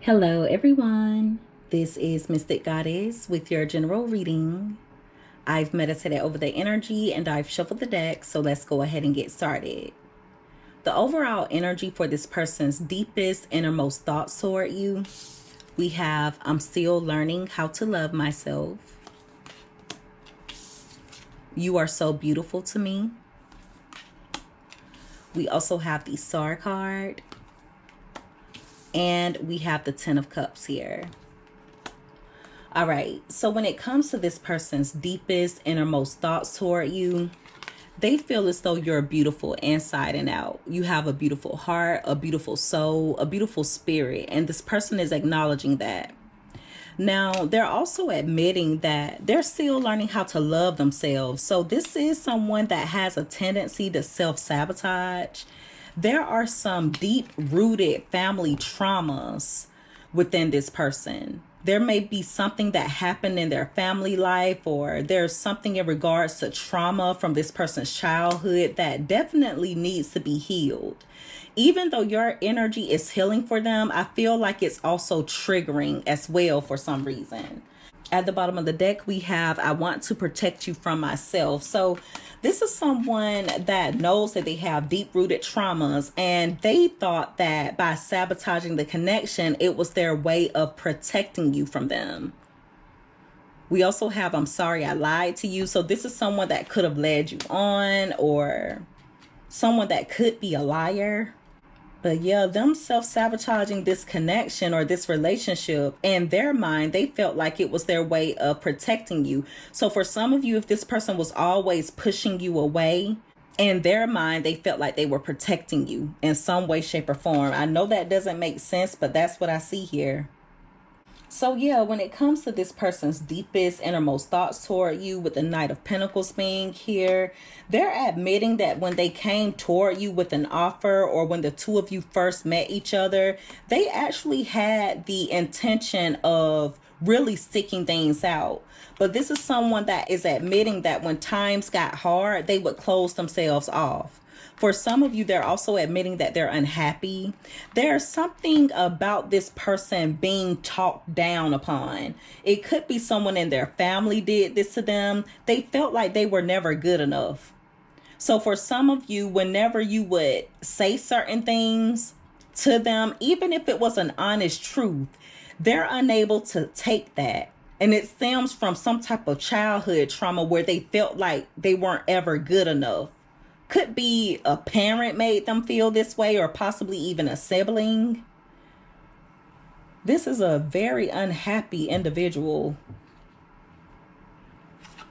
Hello, everyone. This is Mystic Goddess with your general reading. I've meditated over the energy and I've shuffled the deck, so let's go ahead and get started. The overall energy for this person's deepest, innermost thoughts toward you, we have I'm still learning how to love myself. You are so beautiful to me. We also have the Star card. And we have the Ten of Cups here. All right, so when it comes to this person's deepest, innermost thoughts toward you, they feel as though you're beautiful inside and out. You have a beautiful heart, a beautiful soul, a beautiful spirit, and this person is acknowledging that. Now, they're also admitting that they're still learning how to love themselves. So this is someone that has a tendency to self-sabotage. There are some deep-rooted family traumas within this person. There may be something that happened in their family life, or there's something in regards to trauma from this person's childhood that definitely needs to be healed. Even though your energy is healing for them, I feel like it's also triggering as well for some reason. At the bottom of the deck, we have, I want to protect you from myself. So this is someone that knows that they have deep-rooted traumas, and they thought that by sabotaging the connection, it was their way of protecting you from them. We also have, I'm sorry I lied to you. So this is someone that could have led you on, or someone that could be a liar. But yeah, them self-sabotaging this connection or this relationship, in their mind, they felt like it was their way of protecting you. So for some of you, if this person was always pushing you away, in their mind, they felt like they were protecting you in some way, shape, or form. I know that doesn't make sense, but that's what I see here. So yeah, when it comes to this person's deepest, innermost thoughts toward you, with the Knight of Pentacles being here, they're admitting that when they came toward you with an offer, or when the two of you first met each other, they actually had the intention of really sticking things out. But this is someone that is admitting that when times got hard, they would close themselves off. For some of you, they're also admitting that they're unhappy. There's something about this person being talked down upon. It could be someone in their family did this to them. They felt like they were never good enough. So for some of you, whenever you would say certain things to them, even if it was an honest truth, they're unable to take that. And it stems from some type of childhood trauma where they felt like they weren't ever good enough. Could be a parent made them feel this way, or possibly even a sibling. This is a very unhappy individual.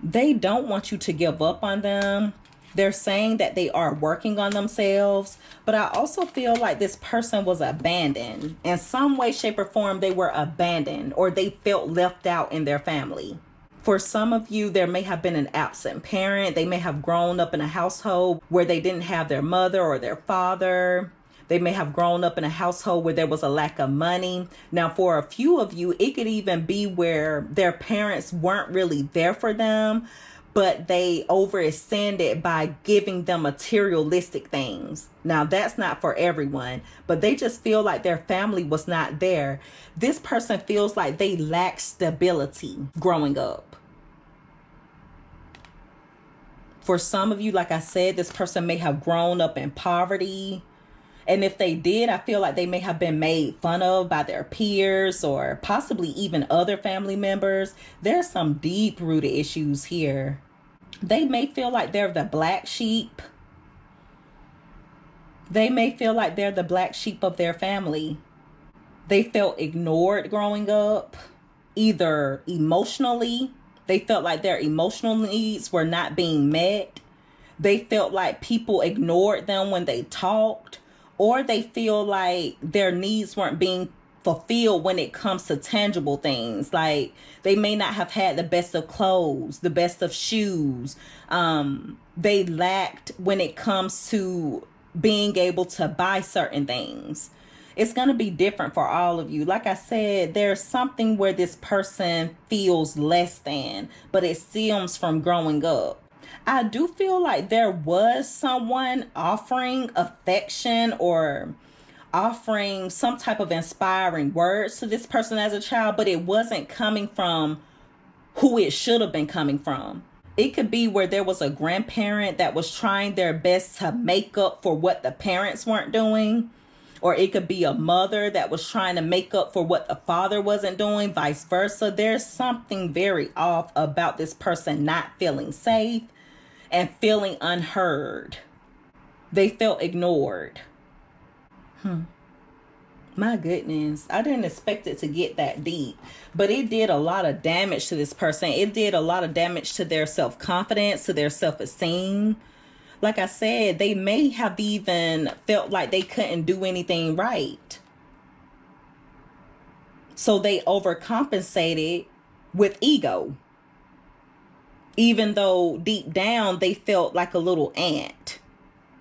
They don't want you to give up on them. They're saying that they are working on themselves, but I also feel like this person was abandoned. In some way, shape, or form, they were abandoned, or they felt left out in their family. For some of you, there may have been an absent parent. They may have grown up in a household where they didn't have their mother or their father. They may have grown up in a household where there was a lack of money. Now, for a few of you, it could even be where their parents weren't really there for them, but they overextended by giving them materialistic things. Now, that's not for everyone, but they just feel like their family was not there. This person feels like they lack stability growing up. For some of you, like I said, this person may have grown up in poverty. And if they did, I feel like they may have been made fun of by their peers, or possibly even other family members. There's some deep-rooted issues here. They may feel like they're the black sheep. They may feel like they're the black sheep of their family. They felt ignored growing up, either emotionally. They felt like their emotional needs were not being met. They felt like people ignored them when they talked, or they feel like their needs weren't being fulfilled when it comes to tangible things. Like they may not have had the best of clothes, the best of shoes. They lacked when it comes to being able to buy certain things. It's going to be different for all of you. Like I said, there's something where this person feels less than, but it stems from growing up. I do feel like there was someone offering affection or offering some type of inspiring words to this person as a child, but it wasn't coming from who it should have been coming from. It could be where there was a grandparent that was trying their best to make up for what the parents weren't doing. Or it could be a mother that was trying to make up for what the father wasn't doing, vice versa. There's something very off about this person not feeling safe and feeling unheard. They felt ignored. My goodness, I didn't expect it to get that deep, but it did a lot of damage to this person. It did a lot of damage to their self-confidence, to their self-esteem. Like I said, they may have even felt like they couldn't do anything right. So they overcompensated with ego. Even though deep down they felt like a little ant.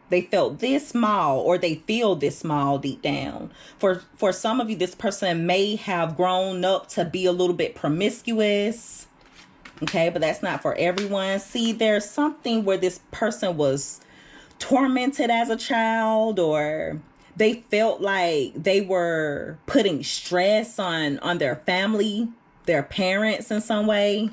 They felt this small, or they feel this small deep down. For some of you, this person may have grown up to be a little bit promiscuous. Okay, but that's not for everyone. See, there's something where this person was tormented as a child, or they felt like they were putting stress on their family, their parents in some way.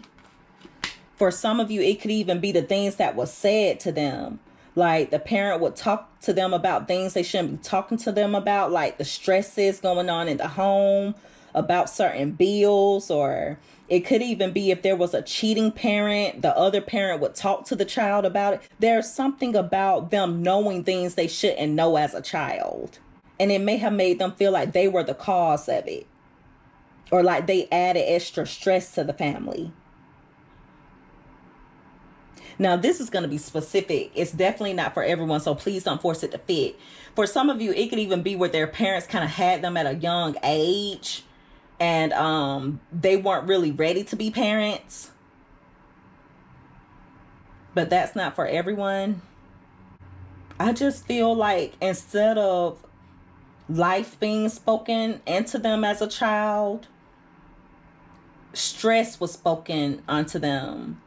For some of you, it could even be the things that was said to them. Like the parent would talk to them about things they shouldn't be talking to them about, like the stresses going on in the home, about certain bills, or it could even be if there was a cheating parent, the other parent would talk to the child about it. There's something about them knowing things they shouldn't know as a child. And it may have made them feel like they were the cause of it, or like they added extra stress to the family. Now, this is going to be specific. It's definitely not for everyone, so please don't force it to fit. For some of you, it could even be where their parents kind of had them at a young age, and they weren't really ready to be parents. But that's not for everyone. I just feel like instead of life being spoken into them as a child, stress was spoken onto them.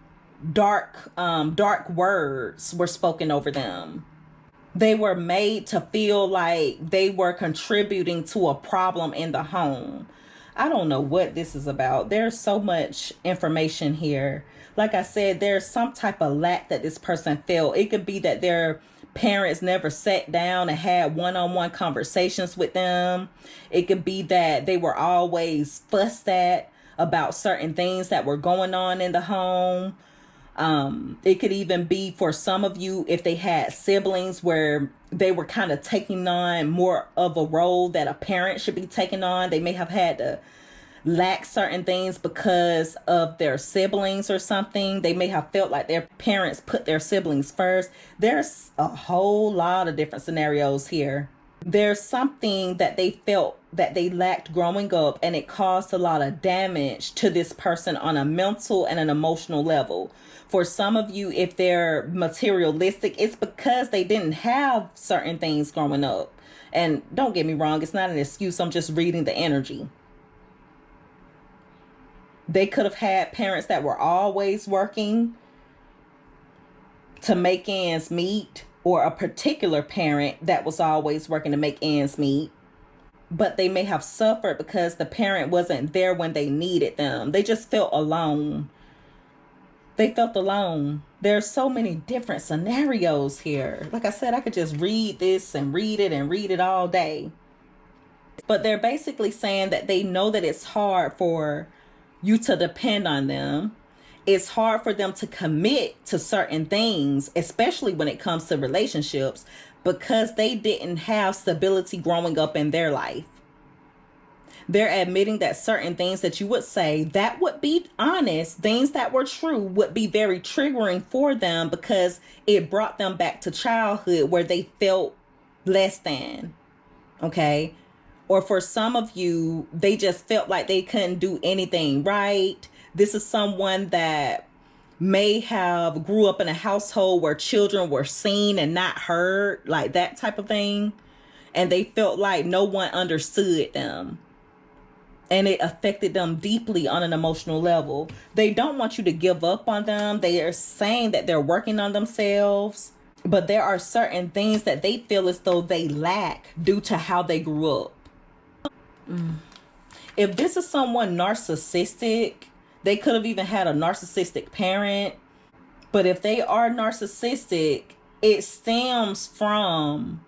Dark words were spoken over them. They were made to feel like they were contributing to a problem in the home. I don't know what this is about. There's so much information here. Like I said, there's some type of lack that this person felt. It could be that their parents never sat down and had one-on-one conversations with them. It could be that they were always fussed at about certain things that were going on in the home. It could even be for some of you, if they had siblings where they were kind of taking on more of a role that a parent should be taking on. They may have had to lack certain things because of their siblings or something. They may have felt like their parents put their siblings first. There's a whole lot of different scenarios here. There's something that they felt that they lacked growing up, and it caused a lot of damage to this person on a mental and an emotional level. For some of you, if they're materialistic, it's because they didn't have certain things growing up. And don't get me wrong, it's not an excuse. I'm just reading the energy. They could have had parents that were always working to make ends meet, or a particular parent that was always working to make ends meet. But they may have suffered because the parent wasn't there when they needed them. They just felt alone. They felt alone. There's so many different scenarios here. Like I said, I could just read this and read it all day. But they're basically saying that they know that it's hard for you to depend on them. It's hard for them to commit to certain things, especially when it comes to relationships, because they didn't have stability growing up in their life. They're admitting that certain things that you would say that would be honest, things that were true, would be very triggering for them because it brought them back to childhood where they felt less than. Okay. Or for some of you, they just felt like they couldn't do anything right. This is someone that may have grew up in a household where children were seen and not heard, like that type of thing. And they felt like no one understood them. And it affected them deeply on an emotional level. They don't want you to give up on them. They are saying that they're working on themselves. But there are certain things that they feel as though they lack due to how they grew up. If this is someone narcissistic, they could have even had a narcissistic parent. But if they are narcissistic, it stems from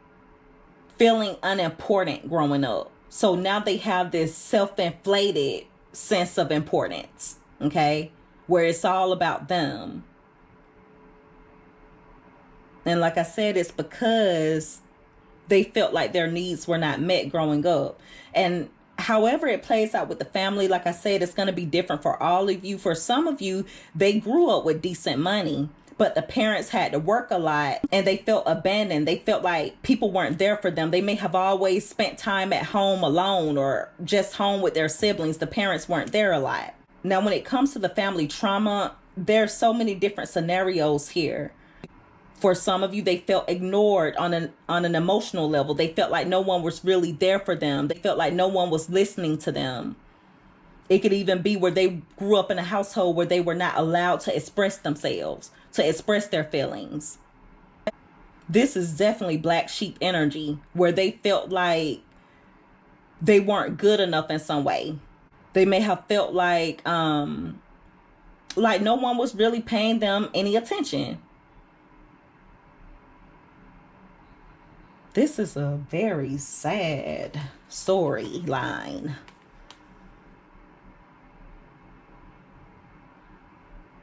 feeling unimportant growing up. So now they have this self-inflated sense of importance, okay? Where it's all about them. And like I said, it's because they felt like their needs were not met growing up. And however it plays out with the family, like I said, it's going to be different for all of you. For some of you, they grew up with decent money, but the parents had to work a lot and they felt abandoned. They felt like people weren't there for them. They may have always spent time at home alone or just home with their siblings. The parents weren't there a lot. Now, when it comes to the family trauma, there's so many different scenarios here. For some of you, they felt ignored on an emotional level. They felt like no one was really there for them. They felt like no one was listening to them. It could even be where they grew up in a household where they were not allowed to express themselves, to express their feelings. This is definitely black sheep energy, where they felt like they weren't good enough in some way. They may have felt like no one was really paying them any attention. This is a very sad storyline.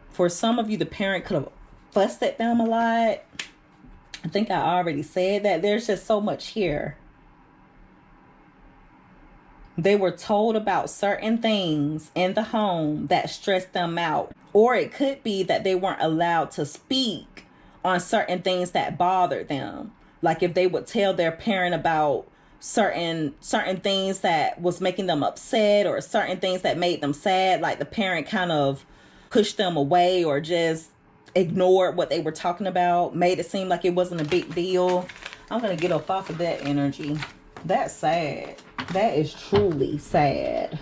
For some of you, the parent could have fussed at them a lot. I think I already said that. There's just so much here. They were told about certain things in the home that stressed them out. Or it could be that they weren't allowed to speak on certain things that bothered them. Like if they would tell their parent about certain things that was making them upset or certain things that made them sad, like the parent kind of pushed them away or just ignored what they were talking about, made it seem like it wasn't a big deal. I'm going to get up off of that energy. That's sad. That is truly sad.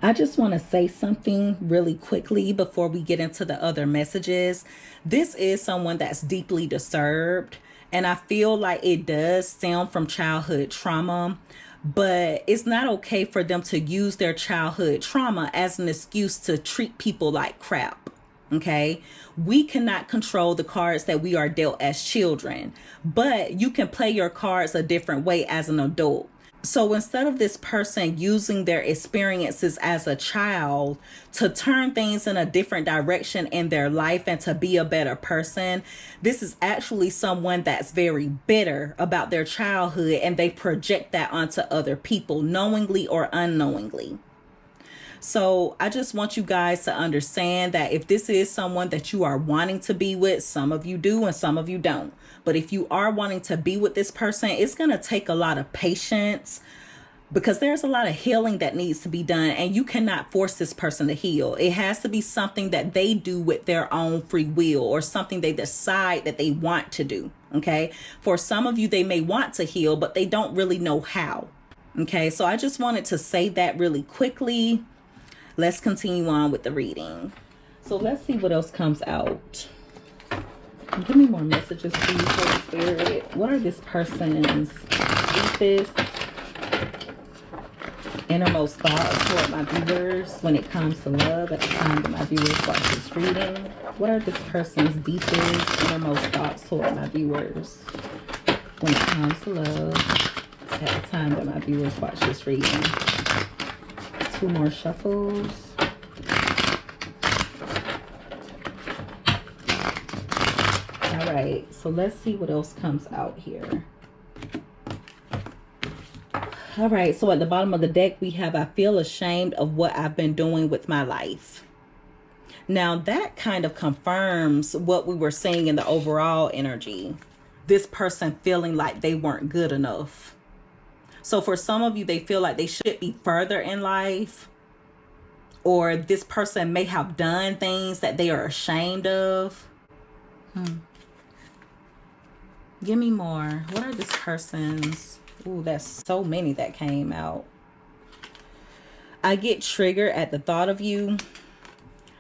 I just want to say something really quickly before we get into the other messages. This is someone that's deeply disturbed, and I feel like it does stem from childhood trauma, but it's not okay for them to use their childhood trauma as an excuse to treat people like crap. Okay, we cannot control the cards that we are dealt as children, but you can play your cards a different way as an adult. So instead of this person using their experiences as a child to turn things in a different direction in their life and to be a better person, this is actually someone that's very bitter about their childhood, and they project that onto other people, knowingly or unknowingly. So I just want you guys to understand that if this is someone that you are wanting to be with, some of you do and some of you don't. But if you are wanting to be with this person, it's going to take a lot of patience, because there's a lot of healing that needs to be done, and you cannot force this person to heal. It has to be something that they do with their own free will, or something they decide that they want to do. Okay. For some of you, they may want to heal, but they don't really know how. Okay. So I just wanted to say that really quickly. Let's continue on with the reading. So let's see what else comes out. Give me more messages, please, Holy Spirit. What are this person's deepest, innermost thoughts toward my viewers when it comes to love at the time that my viewers watch this reading? What are this person's deepest, innermost thoughts toward my viewers when it comes to love at the time that my viewers watch this reading? 2 more shuffles. All right, so let's see what else comes out here. All right, so at the bottom of the deck, we have, I feel ashamed of what I've been doing with my life. Now, that kind of confirms what we were seeing in the overall energy. This person feeling like they weren't good enough. So for some of you, they feel like they should be further in life, or this person may have done things that they are ashamed of. Give me more. What are this person's? Ooh, that's so many that came out. I get triggered at the thought of you.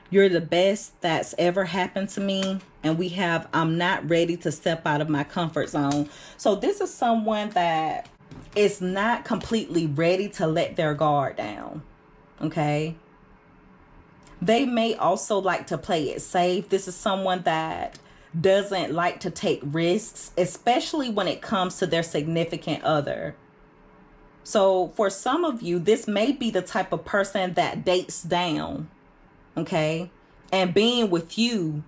You're the best that's ever happened to me. And we have, I'm not ready to step out of my comfort zone. So this is someone that is not completely ready to let their guard down. Okay. They may also like to play it safe. This is someone that doesn't like to take risks, especially when it comes to their significant other. So for some of you, this may be the type of person that dates down. Okay. And being with you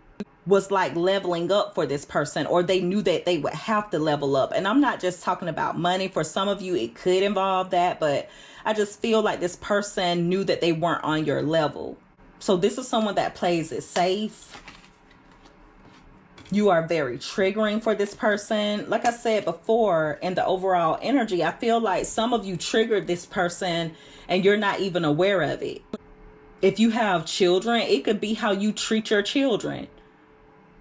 was like leveling up for this person, or they knew that they would have to level up. And I'm not just talking about money. For some of you, it could involve that, but I just feel like this person knew that they weren't on your level. So this is someone that plays it safe. You are very triggering for this person. Like I said before, in the overall energy, I feel like some of you triggered this person and you're not even aware of it. If you have children, it could be how you treat your children.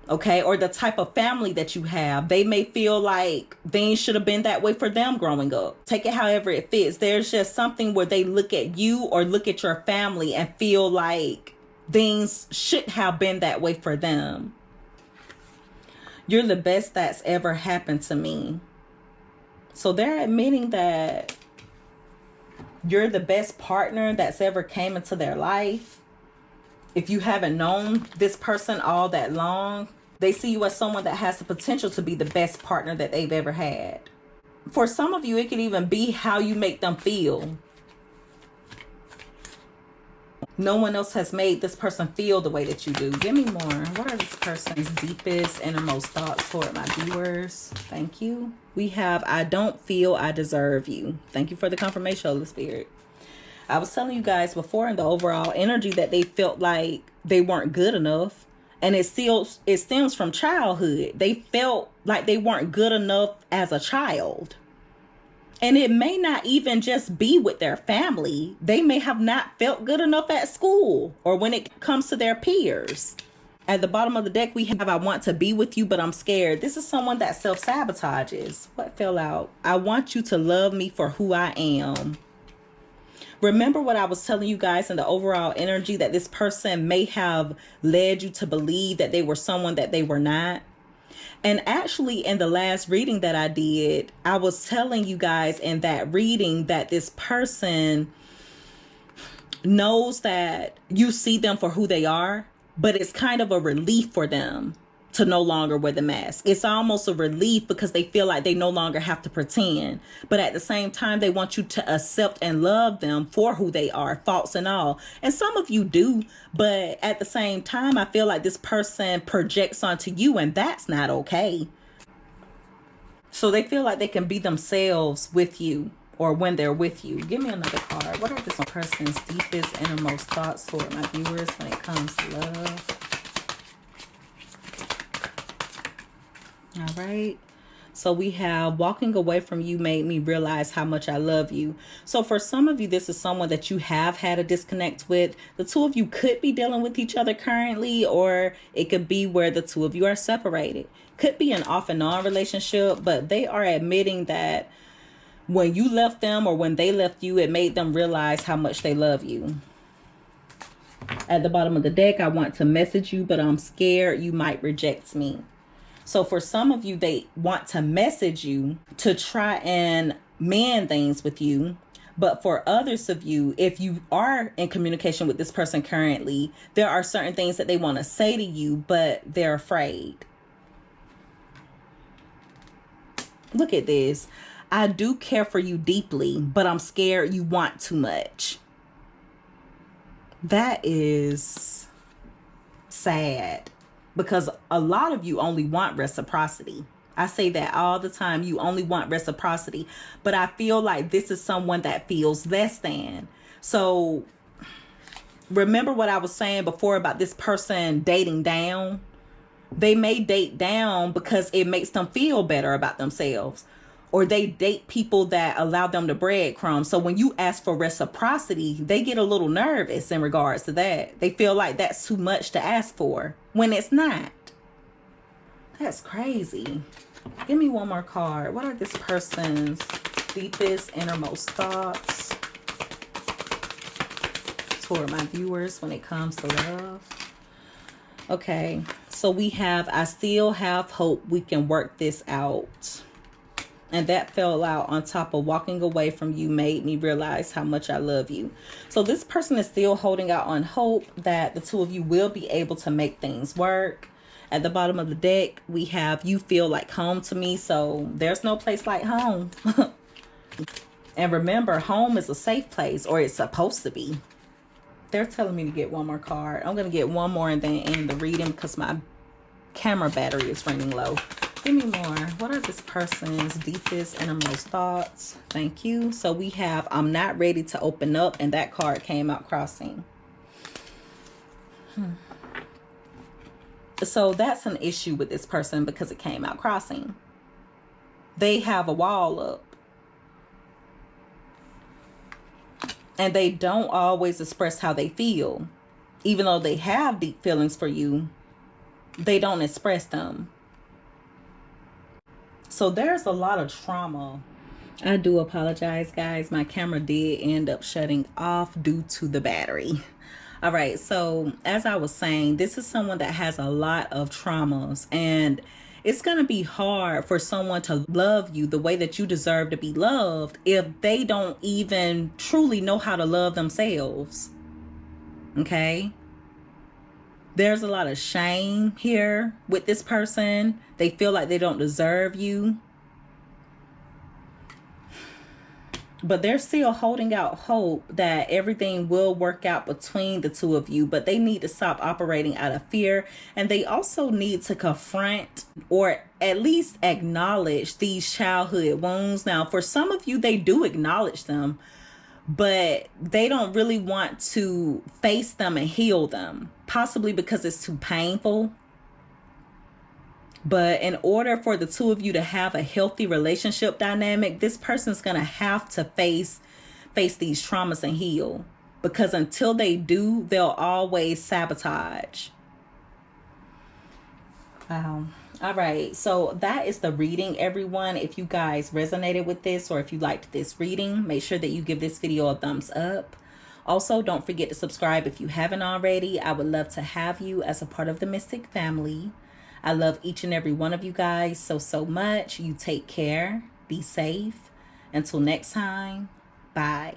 Okay, or the type of family that you have. They may feel like things should have been that way for them growing up. Take it however it fits. There's just something where they look at you or look at your family and feel like things should have been that way for them. You're the best that's ever happened to me. So they're admitting that you're the best partner that's ever came into their life. If you haven't known this person all that long, they see you as someone that has the potential to be the best partner that they've ever had. For some of you, it could even be how you make them feel. No one else has made this person feel the way that you do. Give me more. What are this person's deepest, innermost thoughts toward my viewers? Thank you. We have, I don't feel I deserve you. Thank you for the confirmation, Holy Spirit. I was telling you guys before in the overall energy that they felt like they weren't good enough. And it stems from childhood. They felt like they weren't good enough as a child. And it may not even just be with their family. They may have not felt good enough at school or when it comes to their peers. At the bottom of the deck, we have, I want to be with you, but I'm scared. This is someone that self-sabotages. What fell out? I want you to love me for who I am. Remember what I was telling you guys in the overall energy, that this person may have led you to believe that they were someone that they were not. And actually, in the last reading that I did, I was telling you guys in that reading that this person knows that you see them for who they are, but it's kind of a relief for them to no longer wear the mask. It's almost a relief because they feel like they no longer have to pretend. But at the same time, they want you to accept and love them for who they are, faults and all. And some of you do, but at the same time, I feel like this person projects onto you, and that's not okay. So they feel like they can be themselves with you or when they're with you. Give me another card. What are this person's deepest, innermost thoughts toward my viewers when it comes to love? All right. So we have, walking away from you made me realize how much I love you. So for some of you, this is someone that you have had a disconnect with. The two of you could be dealing with each other currently, or it could be where the two of you are separated. Could be an off and on relationship, but they are admitting that when you left them or when they left you, it made them realize how much they love you. At the bottom of the deck, I want to message you, but I'm scared you might reject me. So for some of you, they want to message you to try and mend things with you. But for others of you, if you are in communication with this person currently, there are certain things that they want to say to you, but they're afraid. Look at this. I do care for you deeply, but I'm scared you want too much. That is sad. Because a lot of you only want reciprocity. I say that all the time. You only want reciprocity. But I feel like this is someone that feels less than. So remember what I was saying before about this person dating down? They may date down because it makes them feel better about themselves. Or they date people that allow them to breadcrumb. So when you ask for reciprocity, they get a little nervous in regards to that. They feel like that's too much to ask for when it's not. That's crazy. Give me one more card. What are this person's deepest, innermost thoughts toward my viewers when it comes to love? Okay, so we have, I still have hope we can work this out. And that fell out on top of walking away from you made me realize how much I love you. So this person is still holding out on hope that the two of you will be able to make things work. At the bottom of the deck, we have you feel like home to me. So there's no place like home. And remember, home is a safe place, or it's supposed to be. They're telling me to get one more card. I'm going to get one more and then end the reading because my camera battery is running low. Give me more. What are this person's deepest, innermost thoughts? Thank you. So we have, I'm not ready to open up, and that card came out crossing. So that's an issue with this person because it came out crossing. They have a wall up. And they don't always express how they feel. Even though they have deep feelings for you, they don't express them. So there's a lot of trauma. I do apologize, guys. My camera did end up shutting off due to the battery. All right, so as I was saying, this is someone that has a lot of traumas, and it's going to be hard for someone to love you the way that you deserve to be loved if they don't even truly know how to love themselves. Okay? There's a lot of shame here with this person. They feel like they don't deserve you. But they're still holding out hope that everything will work out between the two of you. But they need to stop operating out of fear. And they also need to confront or at least acknowledge these childhood wounds. Now, for some of you, they do acknowledge them, but they don't really want to face them and heal them. Possibly because it's too painful. But in order for the two of you to have a healthy relationship dynamic, this person's going to have to face these traumas and heal. Because until they do, they'll always sabotage. Wow. All right. So that is the reading, everyone. If you guys resonated with this or if you liked this reading, make sure that you give this video a thumbs up. Also, don't forget to subscribe if you haven't already. I would love to have you as a part of the Mystic family. I love each and every one of you guys so much. You take care. Be safe. Until next time. Bye.